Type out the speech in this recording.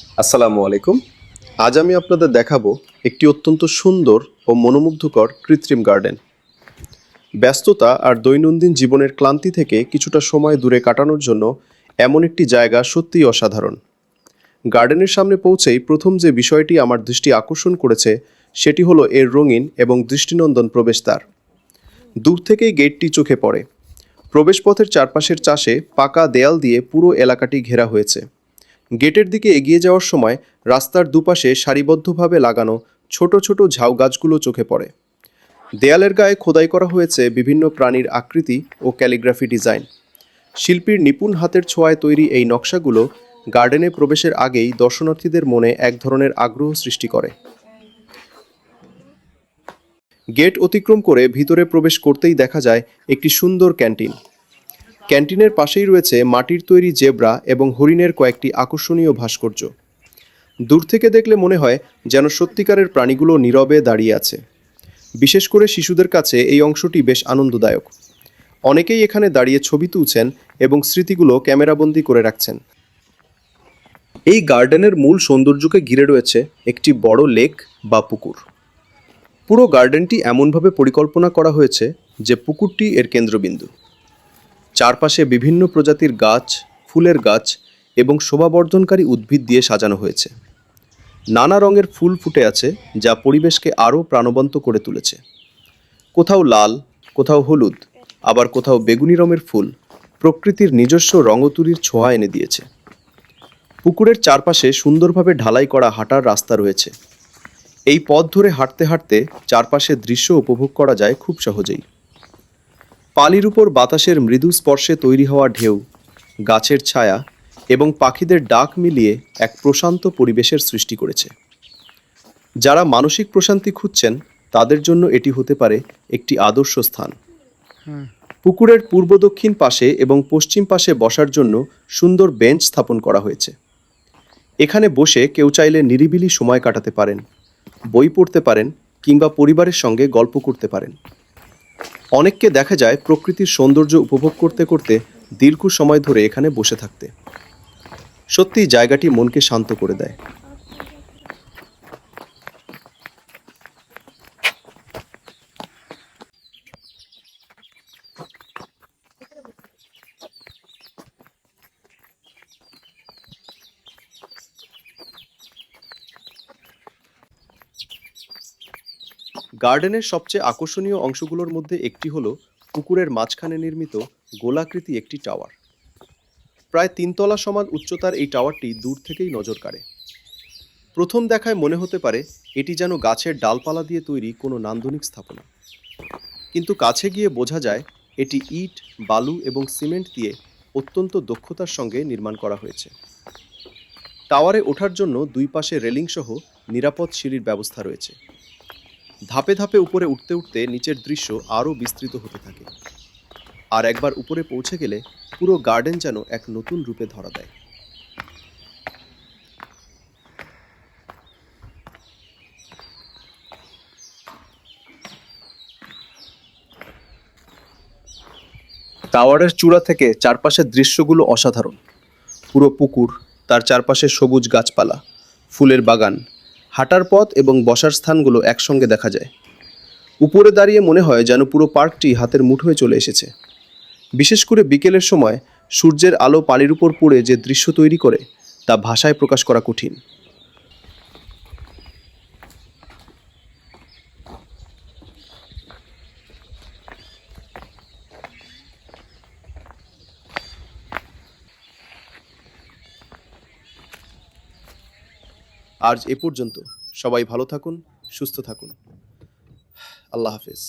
আসসালামু আলাইকুম। আজ আমি আপনাদের দেখাবো একটি অত্যন্ত সুন্দর ও মনোমুগ্ধকর কৃত্রিম গার্ডেন। ব্যস্ততা আর দৈনন্দিন জীবনের ক্লান্তি থেকে কিছুটা সময় দূরে কাটানোর জন্য এমন একটি জায়গা সত্যিই অসাধারণ। গার্ডেনের সামনে পৌঁছেই প্রথম যে বিষয়টি আমার দৃষ্টি আকর্ষণ করেছে সেটি হলো এর রঙিন এবং দৃষ্টিনন্দন প্রবেশদ্বার। দূর থেকেই গেটটি চোখে পড়ে। প্রবেশপথের চারপাশের চাষে পাকা দেয়াল দিয়ে পুরো এলাকাটি ঘেরা হয়েছে। গেটের দিকে এগিয়ে যাওয়ার সময় রাস্তার দুপাশে সারিবদ্ধভাবে লাগানো ছোট ছোট ঝাউ গাছগুলো চোখে পড়ে। দেয়ালের গায়ে খোদাই করা হয়েছে বিভিন্ন প্রাণীর আকৃতি ও ক্যালিগ্রাফি ডিজাইন। শিল্পীর নিপুণ হাতের ছোঁয়ায় তৈরি এই নকশাগুলো গার্ডেনে প্রবেশের আগেই দর্শনার্থীদের মনে এক ধরনের আগ্রহ সৃষ্টি করে। গেট অতিক্রম করে ভিতরে প্রবেশ করতেই দেখা যায় একটি সুন্দর ক্যান্টিন। ক্যান্টিনের পাশেই রয়েছে মাটির তৈরি জেব্রা এবং হরিণের কয়েকটি আকর্ষণীয় ভাস্কর্য। দূর থেকে দেখলে মনে হয় যেন সত্যিকারের প্রাণীগুলো নীরবে দাঁড়িয়ে আছে। বিশেষ করে শিশুদের কাছে এই অংশটি বেশ আনন্দদায়ক। অনেকেই এখানে দাঁড়িয়ে ছবি তুলছেন এবং স্মৃতিগুলো ক্যামেরাবন্দি করে রাখছেন। এই গার্ডেনের মূল সৌন্দর্যকে ঘিরে রয়েছে একটি বড় লেক বা পুকুর। পুরো গার্ডেনটি এমনভাবে পরিকল্পনা করা হয়েছে যে পুকুরটি এর কেন্দ্রবিন্দু। চারপাশে বিভিন্ন প্রজাতির গাছ, ফুলের গাছ এবং শোভাবর্ধনকারী উদ্ভিদ দিয়ে সাজানো হয়েছে। নানা রঙের ফুল ফুটে আছে যা পরিবেশকে আরও প্রাণবন্ত করে তুলেছে। কোথাও লাল, কোথাও হলুদ, আবার কোথাও বেগুনি রঙের ফুল প্রকৃতির নিজস্ব রঙতুলির ছোঁয়া এনে দিয়েছে। পুকুরের চারপাশে সুন্দরভাবে ঢালাই করা হাঁটার রাস্তা রয়েছে। এই পথ ধরে হাঁটতে হাঁটতে চারপাশের দৃশ্য উপভোগ করা যায় খুব সহজেই। পানির উপর বাতাসের মৃদু স্পর্শে তৈরি হওয়া ঢেউ, গাছের ছায়া এবং পাখিদের ডাক মিলিয়ে এক প্রশান্ত পরিবেশের সৃষ্টি করেছে। যারা মানসিক প্রশান্তি খুঁজছেন তাদের জন্য এটি হতে পারে একটি আদর্শ স্থান। পুকুরের পূর্ব দক্ষিণ পাশে এবং পশ্চিম পাশে বসার জন্য সুন্দর বেঞ্চ স্থাপন করা হয়েছে। এখানে বসে কেউ চাইলে নিরিবিলি সময় কাটাতে পারেন, বই পড়তে পারেন কিংবা পরিবারের সঙ্গে গল্প করতে পারেন। অনেককে দেখা যায় প্রকৃতির সৌন্দর্য উপভোগ করতে করতে দীর্ঘ সময় ধরে এখানে বসে থাকতে। সত্যি জায়গাটি মনকে শান্ত করে দেয়। গার্ডেনের সবচেয়ে আকর্ষণীয় অংশগুলোর মধ্যে একটি হলো পুকুরের মাঝখানে নির্মিত গোলাকৃতি একটি টাওয়ার। প্রায় 3 তলা সমান উচ্চতার এই টাওয়ারটি দূর থেকেই নজর কাড়ে। প্রথম দেখায় মনে হতে পারে এটি যেন গাছের ডালপালা দিয়ে তৈরি কোনো নান্দনিক স্থাপনা, কিন্তু কাছে গিয়ে বোঝা যায় এটি ইট, বালু এবং সিমেন্ট দিয়ে অত্যন্ত দক্ষতার সঙ্গে নির্মাণ করা হয়েছে। টাওয়ারে ওঠার জন্য দুই পাশে রেলিং সহ নিরাপদ সিঁড়ির ব্যবস্থা রয়েছে। ধাপে ধাপে উপরে উঠতে উঠতে নিচের দৃশ্য আরও বিস্তৃত হতে থাকে, আর একবার উপরে পৌঁছে গেলে পুরো গার্ডেন যেন এক নতুন রূপে ধরা দেয়। টাওয়ারের চূড়া থেকে চারপাশের দৃশ্যগুলো অসাধারণ। পুরো পুকুর, তার চারপাশে সবুজ গাছপালা, ফুলের বাগান, হাঁটার পথ এবং বসার স্থানগুলো একসঙ্গে দেখা যায়। উপরে দাঁড়িয়ে মনে হয় যেন পুরো পার্কটি হাতের মুঠোয় চলে এসেছে। বিশেষ করে বিকেলের সময় সূর্যের আলো পানির উপর পড়ে যে দৃশ্য তৈরি করে তা ভাষায় প্রকাশ করা কঠিন। আজ এ পর্যন্ত। সবাই ভালো থাকুন, সুস্থ থাকুন। আল্লাহ হাফেজ।